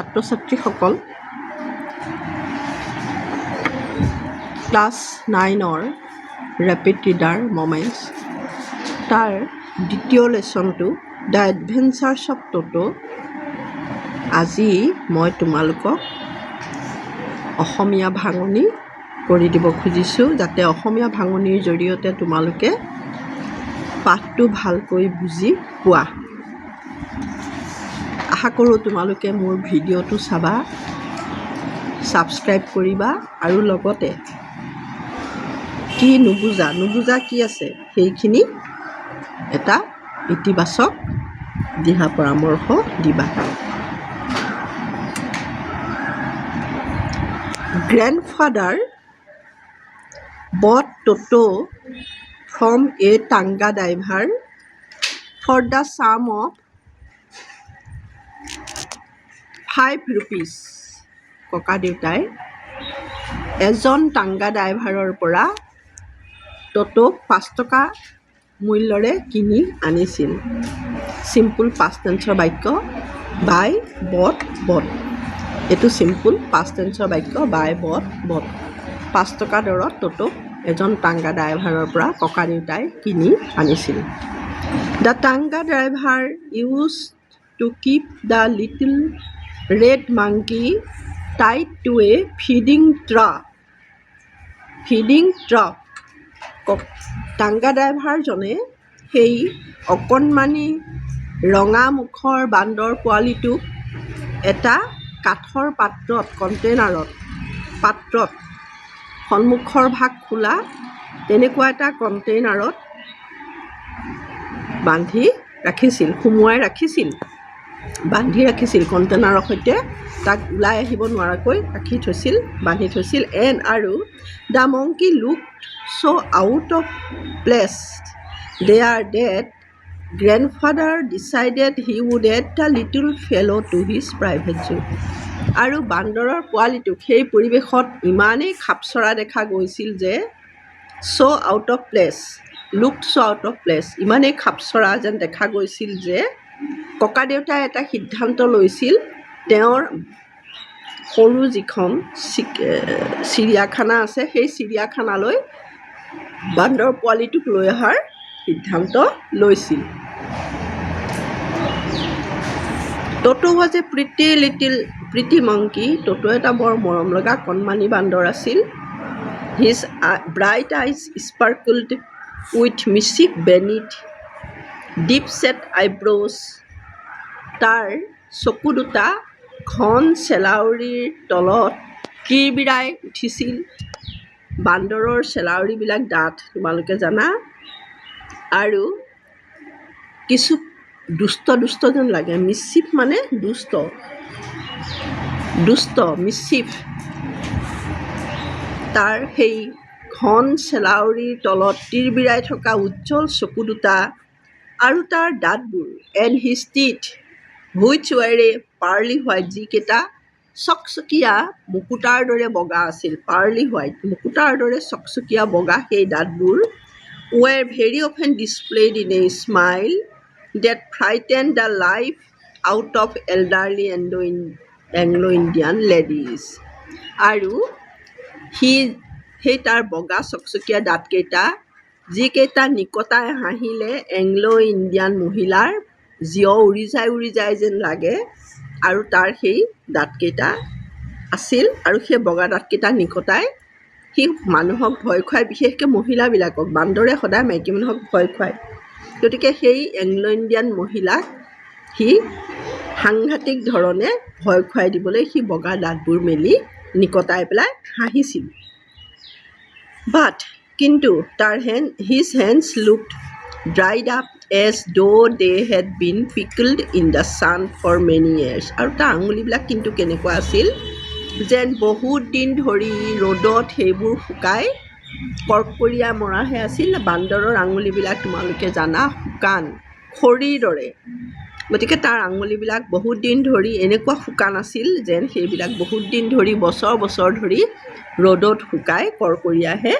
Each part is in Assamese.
ছাত্ৰ ছাত্ৰীসকল ক্লাছ 9-ৰ ৰেপিড ৰিডাৰ মমেণ্টছ তাৰ দ্বিতীয় লেচনটো দ্য এডভেঞ্চাৰ্ছ অফ ট'টো আজি মই তোমালোকক অসমীয়া ভাঙনি কৰি দিব খুজিছোঁ যাতে অসমীয়া ভাঙনিৰ জৰিয়তে তোমালোকে পাঠটো ভালকৈ বুজি পোৱা। আশা কৰোঁ তোমালোকে মোৰ ভিডিঅ'টো চাবা, ছাবস্ক্ৰাইব কৰিবা আৰু লগতে কি নুবুজা কি আছে সেইখিনি এটা ইতিবাচক দিহা পৰামৰ্শ দিবা। Grandfather bought Toto from a tanga driver for the sum of 5 rupees. ককা দেউতাই এজন টাংগা ড্ৰাইভাৰৰ পৰা ট'টোক 5 টকা মূল্যৰে কিনি আনিছিল। চিম্পুল পাষ্ট টেন্সৰ বাক্য বাই বট। এইটো চিম্পুল পাষ্ট টেন্সৰ বাক্য বাই বট। 5 টকা দৰত ট'টোক এজন টাংগা ড্ৰাইভাৰৰ পৰা ককা দেউতাই কিনি আনিছিল। The tanga driver use to keep the little red monkey tied to a feeding trap. Tanga ড্ৰাইভাৰজনে সেই অকণমানি ৰঙা মুখৰ বান্দৰ পোৱালিটোক এটা কাঠৰ পাত্ৰত সন্মুখৰ ভাগ খোলা তেনেকুৱা এটা কণ্টেইনাৰত বান্ধি ৰাখিছিল কণ্টেইনাৰৰ সৈতে তাক ওলাই আহিব নোৱাৰাকৈ বান্ধি থৈছিল। আৰু the monkey looked so' out of place there that grandfather decided he would add the little fellow' to his private zone. আৰু বান্দৰৰ পোৱালিটোক সেই পৰিৱেশত ইমানেই খাপচৰা দেখা গৈছিল যে looked so' out of place ইমানেই খাপচৰা যেন দেখা গৈছিল যে ককা দেউতাই এটা সিদ্ধান্ত লৈছিল তেওঁৰ সৰু যিখন চিৰিয়াখানা আছে সেই চিৰিয়াখানালৈ বান্দৰ পোৱালিটোক লৈ অহাৰ সিদ্ধান্ত লৈছিল। Toto was a pretty monkey. Toto এটা বৰ মৰম লগা কণমানি বান্দৰ আছিল। His bright eyes sparkled with mischief beneath deep set eyebrows. তাৰ চকু দুটা ঘন চেলাউৰিৰ তলত কিৰবিৰাই উঠিছিল। বান্দৰৰ চেলাউৰিবিলাক ডাঠ তোমালোকে জানা আৰু কিছু দুষ্ট যেন লাগে। মিচিভ মানে মিচিভ। তাৰ সেই ঘন চেলাউৰিৰ তলত তিৰবিৰাই থকা উজ্জ্বল চকু দুটা আৰু তাৰ দাঁতবোৰ and his teeth which were a pearly white যিকেইটা চকচকীয়া মুকুতাৰ দৰে বগা আছিল। পাৰ্লি হোৱাইট মুকুতাৰ দৰে চকচকীয়া বগা সেই দাঁতবোৰ were very often displayed in a smile that frighten the life out of elderly Anglo Indian ladies. আৰু সেই তাৰ বগা চকচকীয়া দাঁতকেইটা যিকেইটা নিকটাই হাঁহিলে এংলো ইণ্ডিয়ান মহিলাৰ জিয় উৰি যায় যেন লাগে। আৰু তাৰ সেই দাঁতকেইটা আছিল আৰু সেই বগা দাঁতকেইটা নিকটাই সি মানুহক ভয় খুৱায়, বিশেষকৈ মহিলাবিলাকক। বান্দৰে সদায় মাইকী মানুহক ভয় খুৱায়, গতিকে সেই এংলো ইণ্ডিয়ান মহিলাক সি সাংঘাতিক ধৰণে ভয় খুৱাই দিবলৈ সি বগা দাঁতবোৰ মেলি নিকটাই পেলাই হাঁহিছিল। কিন্তু তাৰ his hands looked dried up as though they had been pickled in the sun for many years। আৰু তাৰ আঙুলিবিলাক কিন্তু কেনেকুৱা আছিল যেন বহুত দিন ধৰি ৰ'দত সেইবোৰ শুকাই কৰ্কৰীয়া মৰাহে আছিল। বান্দৰৰ আঙুলিবিলাক তোমালোকে জানা শুকান খৰিৰ দৰে, গতিকে তাৰ আঙুলিবিলাক বহুত দিন ধৰি এনেকুৱা শুকান আছিল যেন সেইবিলাক বহুত দিন ধৰি বছৰ ধৰি ৰ'দত শুকাই কৰ্কৰীয়াহে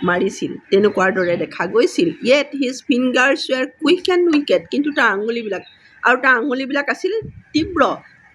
মাৰিছিল তেনেকুৱাৰ দৰে দেখা গৈছিল। Yet his fingers were quick and wicked. কিন্তু তাৰ আঙুলিবিলাক আছিল তীব্ৰ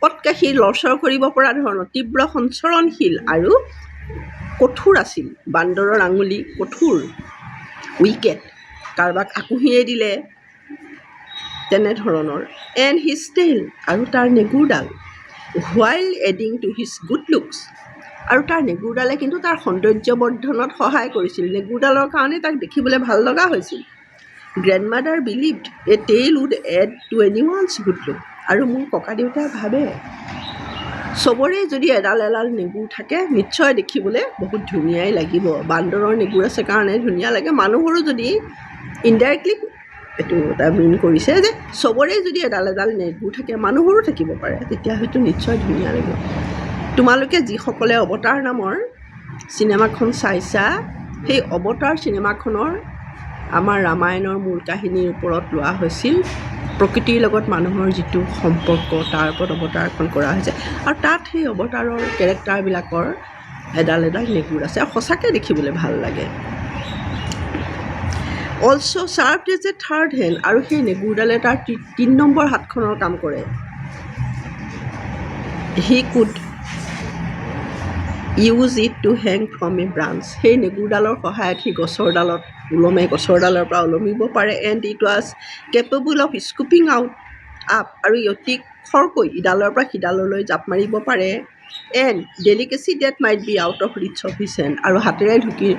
পটকৈ সি লৰচৰ কৰিব পৰা ধৰণৰ তীব্ৰ সঞ্চৰণশীল আৰু কঠোৰ আছিল। বান্দৰৰ আঙুলি কঠোৰ, উইকেট, কাৰোবাক আকুহিয়াই দিলে তেনেধৰণৰ। এণ্ড হিজ টেইল, আৰু তাৰ নেগুৰডাল, while adding to his good looks, আৰু তাৰ নেগুৰডালে কিন্তু তাৰ সৌন্দৰ্য বৰ্ধনত সহায় কৰিছিল। নেগুৰডালৰ কাৰণে তাক দেখিবলৈ ভাল লগা হৈছিল। Grandmother believed a tail would add to any one's good look, আৰু মোৰ ককা দেউতাই ভাবে চবৰে যদি এডাল এডাল নেগুৰ থাকে নিশ্চয় দেখিবলৈ বহুত ধুনীয়াই লাগিব। বান্দৰৰ নেগুৰ আছে কাৰণে ধুনীয়া লাগে। মানুহৰো যদি ইনডাইৰেক্টলি এইটো এটা মিন কৰিছে যে চবৰে যদি এডাল এডাল নেগুৰ থাকে মানুহৰো থাকিব পাৰে, তেতিয়া হয়তো নিশ্চয় ধুনীয়া লাগিব। তোমালোকে যিসকলে অৱতাৰ নামৰ চিনেমাখন চাইছা, সেই অৱতাৰ চিনেমাখনৰ আমাৰ ৰামায়ণৰ মূল কাহিনীৰ ওপৰত লোৱা হৈছিল। প্ৰকৃতিৰ লগত মানুহৰ যিটো সম্পৰ্ক তাৰ ওপৰত অৱতাৰখন কৰা হৈছে, আৰু তাত সেই অৱতাৰৰ কেৰেক্টাৰবিলাকৰ এডাল এডাল নেগুৰ আছে, আৰু সঁচাকৈ দেখিবলৈ ভাল লাগে। Also' served as a third hand, আৰু সেই নেগুৰডালে তাৰ ৩ নম্বৰ হাতখনৰ কাম কৰে। He could use it to hang from a branch, সেই নেগুৰডালৰ সহায়ত সি গছৰ ডালত গছৰ ডালৰ পৰা ওলমিব পাৰে। And it was capable of scooping out up, আৰু অতি খৰকৈ ইডালৰ পৰা সিডাললৈ জাপ মাৰিব পাৰে। And delicacy that might be out of reach of his hand, আৰু হাতেৰে ঢুকি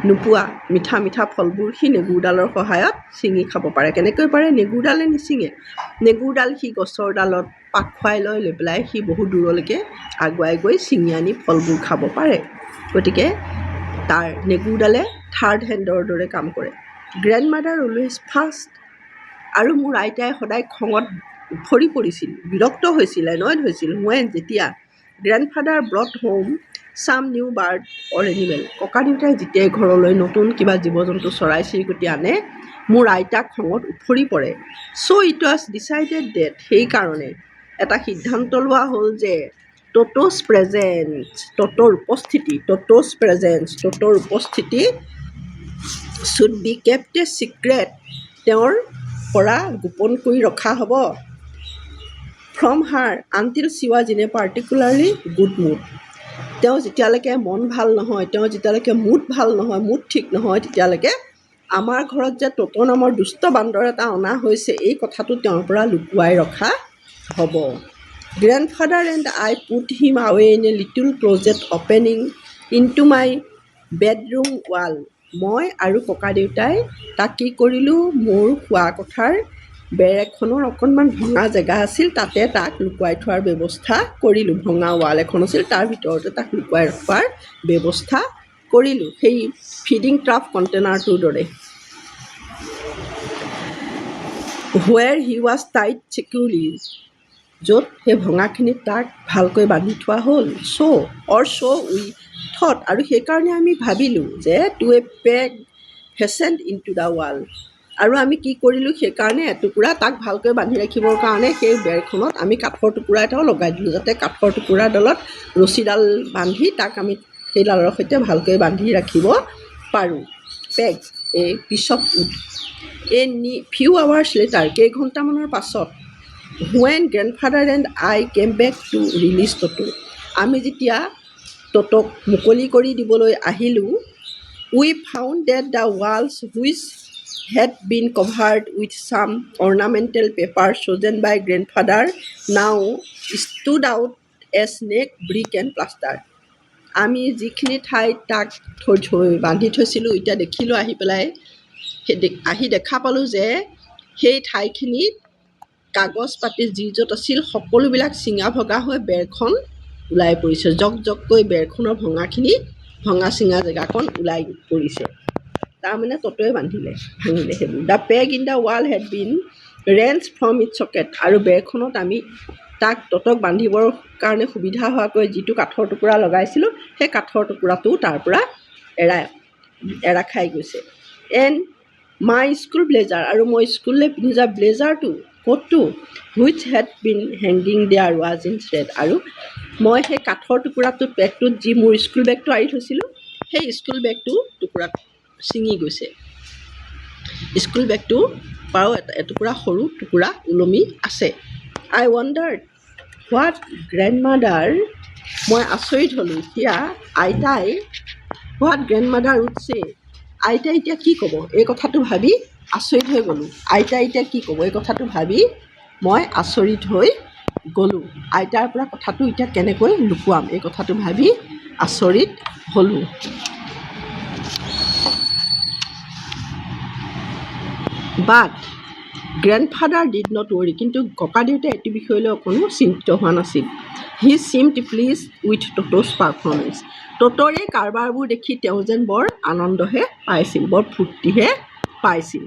নোপোৱা মিঠা মিঠা ফলবোৰ সি নেগুৰডালৰ সহায়ত ছিঙি খাব পাৰে। কেনেকৈ পাৰে? নেগুৰডালে নিছিঙে, নেগুৰডাল সি গছৰ ডালত পাক খুৱাই লৈ পেলাই সি বহু দূৰলৈকে আগুৱাই গৈ ছিঙি আনি ফলবোৰ খাব পাৰে। গতিকে তাৰ নেগুৰডালে থাৰ্ড হেণ্ডৰ দৰে কাম কৰে। গ্ৰেণ্ডমাদাৰ অলৱেজ ফাষ্ট, আৰু মোৰ আইতাই সদায় খঙত উফৰি পৰিছিল, বিৰক্ত হৈছিল, এনয়ড হৈছিল। হুৱেন, যেতিয়া গ্ৰেণ্ডফাদাৰ ব্ৰট হোম চাম নিউ বাৰ্ড অৰ এনিমেল, ককা দেউতাই যেতিয়াই ঘৰলৈ নতুন কিবা জীৱ জন্তু চৰাই চিৰিকটি আনে মোৰ আইতাক খঙত উফৰি পৰে। So' it was decided that, সেইকাৰণে এটা সিদ্ধান্ত লোৱা হ'ল যে ট'ট'ছ উপস্থিতি should be kept a secret, তেওঁৰ পৰা গোপন কৰি ৰখা হ'ব। From her until she was in a particularly good mood, তেওঁ যেতিয়ালৈকে মন ভাল নহয়, তেওঁ যেতিয়ালৈকে মুড ভাল নহয়, মুড ঠিক নহয়, তেতিয়ালৈকে আমাৰ ঘৰত যে ট'ট' নামৰ দুষ্ট বান্দৰ এটা অনা হৈছে এই কথাটো তেওঁৰ পৰা লুকুৱাই ৰখা হ'ব। Grandfather and I put him away in a little closet opening into my bedroom wall, মই আৰু ককা দেউতাই তাক কি কৰিলোঁ, মোৰ শোৱা কোঠাৰ বেৰ এখনৰ অকণমান ভঙা জেগা আছিল, তাতে তাক লুকুৱাই থোৱাৰ ব্যৱস্থা কৰিলোঁ। ভঙা ৱাল এখন আছিল, তাৰ ভিতৰতে তাক লুকুৱাই ৰখাৰ ব্যৱস্থা কৰিলোঁ, সেই ফিডিং ট্ৰাপ কণ্টেইনাৰটোৰ দৰে। হুৱেৰ হি ৱাজ টাইড ছিকিউৰলি, য'ত সেই ভঙাখিনিত তাক ভালকৈ বান্ধি থোৱা হ'ল। ছ' উই থট, আৰু সেইকাৰণে আমি ভাবিলোঁ যে to a peg fastened into the wall, আৰু আমি কি কৰিলোঁ, সেইকাৰণে এটুকুৰা তাক ভালকৈ বান্ধি ৰাখিবৰ কাৰণে সেই বেৰখনত আমি কাঠৰ টুকুৰা এটাও লগাই দিলোঁ, যাতে কাঠৰ টুকুৰাডালত ৰছীডাল বান্ধি তাক আমি সেইডালৰ সৈতে ভালকৈ বান্ধি ৰাখিব পাৰোঁ। Peg a piece of wood. Few hours later, কেইঘণ্টামানৰ পাছত, when grandfather and I came back to release Toto', আমি যেতিয়া ট'ট'ক মুকলি কৰি দিবলৈ আহিলোঁ, we found that the walls which had been covered with some ornamental paper chosen by grandfather now stood out as naked brick and plaster, আমি যিখিনি ঠাইত তাক বান্ধি থৈছিলোঁ এতিয়া দেখিলোঁ আহি দেখা পালোঁ যে সেই ঠাইখিনিত কাগজ পাতি যি য'ত আছিল সকলোবিলাক চিঙা ভগা হৈ বেৰখন ওলাই পৰিছে, জককৈ বেৰখনৰ ভঙা চিঙা জেগাকণ ওলাই পৰিছে, তাৰমানে ট'ট'য়ে ভাঙিলে সেইবোৰ। The peg in the wall had been wrench from it socket, আৰু বেৰখনত আমি তাক ট'ট'ক বান্ধিবৰ কাৰণে সুবিধা হোৱাকৈ যিটো কাঠৰ টুকুৰা লগাইছিলোঁ সেই কাঠৰ টুকুৰাটোও তাৰ পৰা এৰা খাই গৈছে। এণ্ড মাই স্কুল ব্লেজাৰ, আৰু মই স্কুললৈ পিন্ধি যোৱা ব্লেজাৰটো, কোটটো, which had been hanging there was in thread, আৰু মই সেই কাঠৰ টুকুৰাটোত বেগটোত যি মোৰ স্কুল বেগটো আঁৰি থৈছিলোঁ সেই স্কুল বেগটো টুকুৰাত ছিঙি গৈছে, স্কুল বেগটোৰ পৰাও এটুকুৰা সৰু টুকুৰা ওলমি আছে। আই ৱাণ্ডাৰ্ড হোৱাট গ্ৰেণ্ডমাদাৰ, মই আচৰিত হ'লোঁ। এতিয়া আইতাই হোৱাট গ্ৰেণ্ডমাদাৰ উড চে, আইতাই এতিয়া কি ক'ব এই কথাটো ভাবি আচৰিত হৈ গ'লোঁ। আইতাই এতিয়া কি ক'ব এই কথাটো ভাবি মই আচৰিত হৈ গ'লোঁ। আইতাৰ পৰা কথাটো এতিয়া কেনেকৈ লুকুৱাম এই কথাটো ভাবি আচৰিত হ'লোঁ। বাট গ্ৰেণ্ডফাদাৰ ডিড নট ৱৰি, কিন্তু ককাদেউতাই এইটো বিষয়লৈ অকণো চিন্তিত হোৱা নাছিল। হি ছিমড প্লিজড উইথ ট'ট'ছ পাৰফৰ্মেঞ্চ, ট'ট'ৰ এই কাৰবাৰবোৰ দেখি তেওঁ যেন বৰ আনন্দহে পাইছিল, বৰ ফূৰ্তিহে পাইছিল।